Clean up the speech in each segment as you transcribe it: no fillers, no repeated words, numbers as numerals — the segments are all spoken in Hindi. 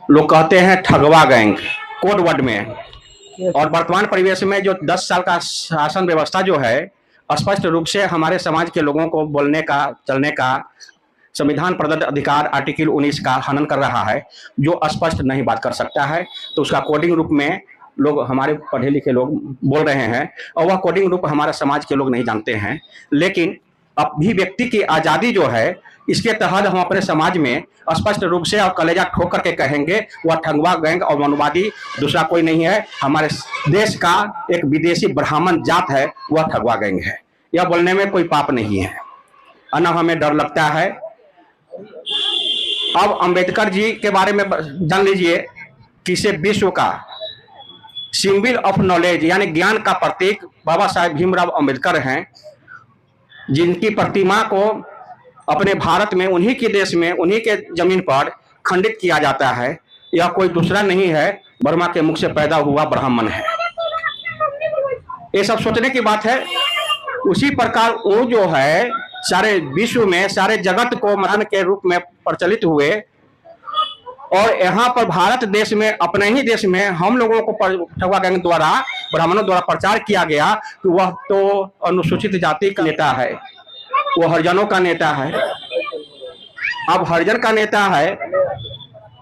लोग कहते हैं ठगवा गैंग कोड वर्ड में। और वर्तमान परिवेश में जो 10 साल का शासन व्यवस्था जो है, स्पष्ट रूप से हमारे समाज के लोगों को बोलने का, चलने का संविधान प्रदत्त अधिकार आर्टिकल 19 का हनन कर रहा है। जो स्पष्ट नहीं बात कर सकता है तो उसका कोडिंग रूप में लोग, हमारे पढ़े लिखे लोग बोल रहे हैं, और वह कोडिंग रूप हमारे समाज के लोग नहीं जानते हैं। लेकिन अभिव्यक्ति की आज़ादी जो है, इसके तहत हम अपने समाज में स्पष्ट रूप से और कलेजा ठोक करके कहेंगे वह ठगवा गैंग और मनुवादी दूसरा कोई नहीं है। हमारे देश का एक विदेशी ब्राह्मण जात है, वह ठगवा गैंग है। यह बोलने में कोई पाप नहीं है, अना हमें डर लगता है। अब अंबेडकर जी के बारे में जान लीजिए कि इसे विश्व का सिंबल ऑफ नॉलेज यानी ज्ञान का प्रतीक बाबा साहेब भीमराव अंबेडकर हैं, जिनकी प्रतिमा को अपने भारत में, उन्हीं के देश में, उन्हीं के जमीन पर खंडित किया जाता है। यह कोई दूसरा नहीं है, बर्मा के मुख से पैदा हुआ ब्राह्मण है। ये सब सोचने की बात है। उसी प्रकार वो जो है सारे विश्व में, सारे जगत को महान के रूप में प्रचलित हुए, और यहाँ पर भारत देश में, अपने ही देश में हम लोगों को ठगवा गैंग द्वारा, ब्राह्मणों द्वारा प्रचार किया गया कि वह तो अनुसूचित जाति का नेता है, वो हरिजनों का नेता है। अब हरिजन का नेता है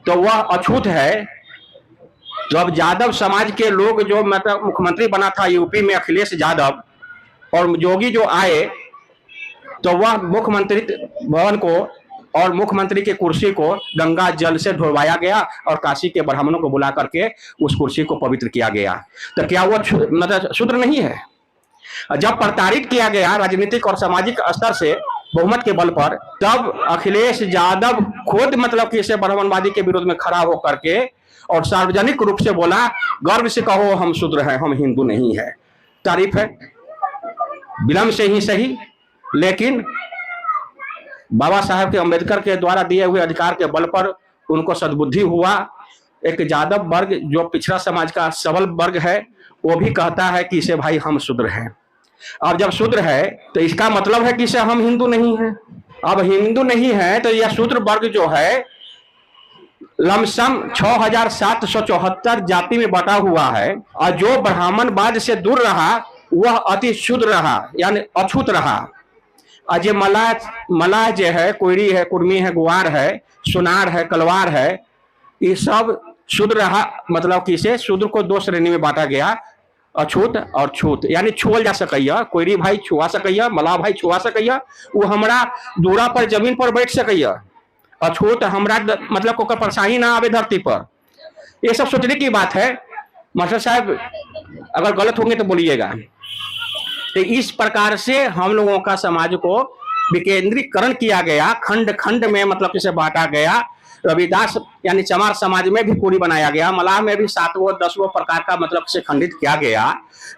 तो वह अछूत है। तो अब यादव समाज के लोग, जो मतलब मुख्यमंत्री बना था यूपी में अखिलेश यादव, और योगी जो आए तो वह मुख्यमंत्री भवन को और मुख्यमंत्री की कुर्सी को गंगा जल से धुलवाया गया और काशी के ब्राह्मणों को बुला करके उस कुर्सी को पवित्र किया गया। तो क्या वो मतलब शूद्र नहीं है? जब प्रताड़ित किया गया राजनीतिक और सामाजिक स्तर से बहुमत के बल पर, तब अखिलेश यादव खुद मतलब कि इसे ब्राह्मणवादी के विरोध में खड़ा होकर के और सार्वजनिक रूप से बोला, गर्व से कहो हम शूद्र हैं, हम हिंदू नहीं है। तारीफ है, विलंब से ही सही, लेकिन बाबा साहेब के अंबेडकर के द्वारा दिए हुए अधिकार के बल पर उनको सद्बुद्धि हुआ। एक यादव वर्ग जो पिछड़ा समाज का सबल वर्ग है, वो भी कहता है कि इसे भाई हम शूद्र हैं। अब जब शूद्र है तो इसका मतलब है कि इसे हम हिंदू नहीं हैं। अब हिंदू नहीं है तो यह शूद्र वर्ग जो है लमसम 6774 जाति में बटा हुआ है, और जो ब्राह्मणवाद से दूर रहा वह अति शुद्र रहा, यानी अछूत रहा। अजय मलाह जो है, कोयरी है, कुर्मी है, गुआर है, सुनार है, कलवार है, ये सब शूद्र रहा। मतलब कि इसे शूद्र को दो श्रेणी में बांटा गया, अछूत और छूत, यानी छुअल जा सकैया। कोयरी भाई छुआ सकैया, मलाह भाई छुआ सकैया, वो हमरा दूरा पर जमीन पर बैठ सकैया। अछूत हमरा मतलब को परेशानी ना आवे धरती पर। ये सब सोचने की बात है। मास्टर साहब अगर गलत होंगे तो बोलिएगा। तो इस प्रकार से हम लोगों का समाज को विकेंद्रीकरण किया गया, खंड खंड में मतलब किसे बांटा गया। रविदास यानी चमार समाज में भी पूरी बनाया गया, मलाह में भी 7 10 प्रकार का मतलब से खंडित किया गया।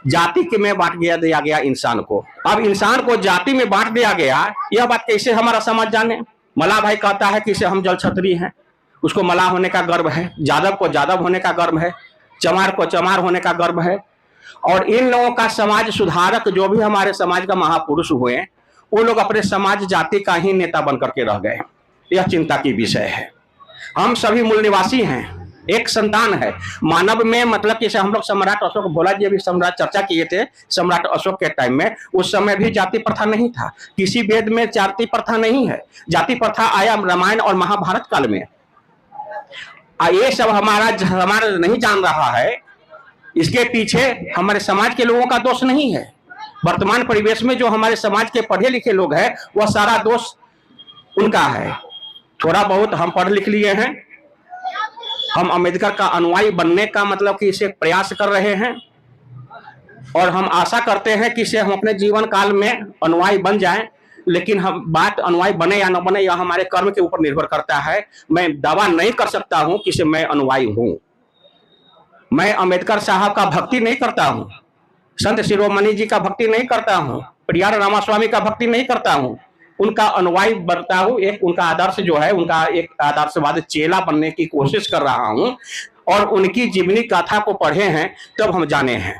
जाति के में बांट दिया गया इंसान को। अब इंसान को जाति में बांट दिया गया, यह बात कैसे हमारा समाज जाने? मलाह भाई कहता है कि इसे हम जल छत्री हैं, उसको मलाह होने का गर्व है। यादव को यादव होने का गर्व है, चमार को चमार होने का गर्व है। और इन लोगों का समाज सुधारक जो भी हमारे समाज का महापुरुष हुए, वो लोग अपने समाज जाति का ही नेता बनकर के रह गए। यह चिंता की विषय है। हम सभी मूल निवासी हैं, एक संतान है मानव में। मतलब कि हम लोग सम्राट अशोक, भोला जी अभी सम्राट चर्चा किए थे, सम्राट अशोक के टाइम में उस समय भी जाति प्रथा नहीं था। किसी वेद में जाति प्रथा नहीं है। जाति प्रथा आया रामायण और महाभारत काल में। ये सब हमारा नहीं जान रहा है। इसके पीछे हमारे समाज के लोगों का दोष नहीं है। वर्तमान परिवेश में जो हमारे समाज के पढ़े लिखे लोग हैं, वह सारा दोष उनका है। थोड़ा बहुत हम पढ़ लिख लिए हैं, हम अंबेडकर का अनुयायी बनने का मतलब कि इसे प्रयास कर रहे हैं, और हम आशा करते हैं कि इसे हम अपने जीवन काल में अनुयायी बन जाएं। लेकिन हम बात अनुयायी बने या न बने, यह हमारे कर्म के ऊपर निर्भर करता है। मैं दावा नहीं कर सकता हूं कि मैं अनुयायी हूं। मैं अंबेडकर साहब का भक्ति नहीं करता हूं, संत शिरोमणि जी का भक्ति नहीं करता हूं, परियार रामास्वामी का भक्ति नहीं करता हूं। उनका अनुयायी बनता हूं। एक उनका आदर्श जो है, उनका एक आदर्शवाद चेला बनने की कोशिश कर रहा हूं, और उनकी जीवनी गाथा को पढ़े हैं तब हम जाने हैं।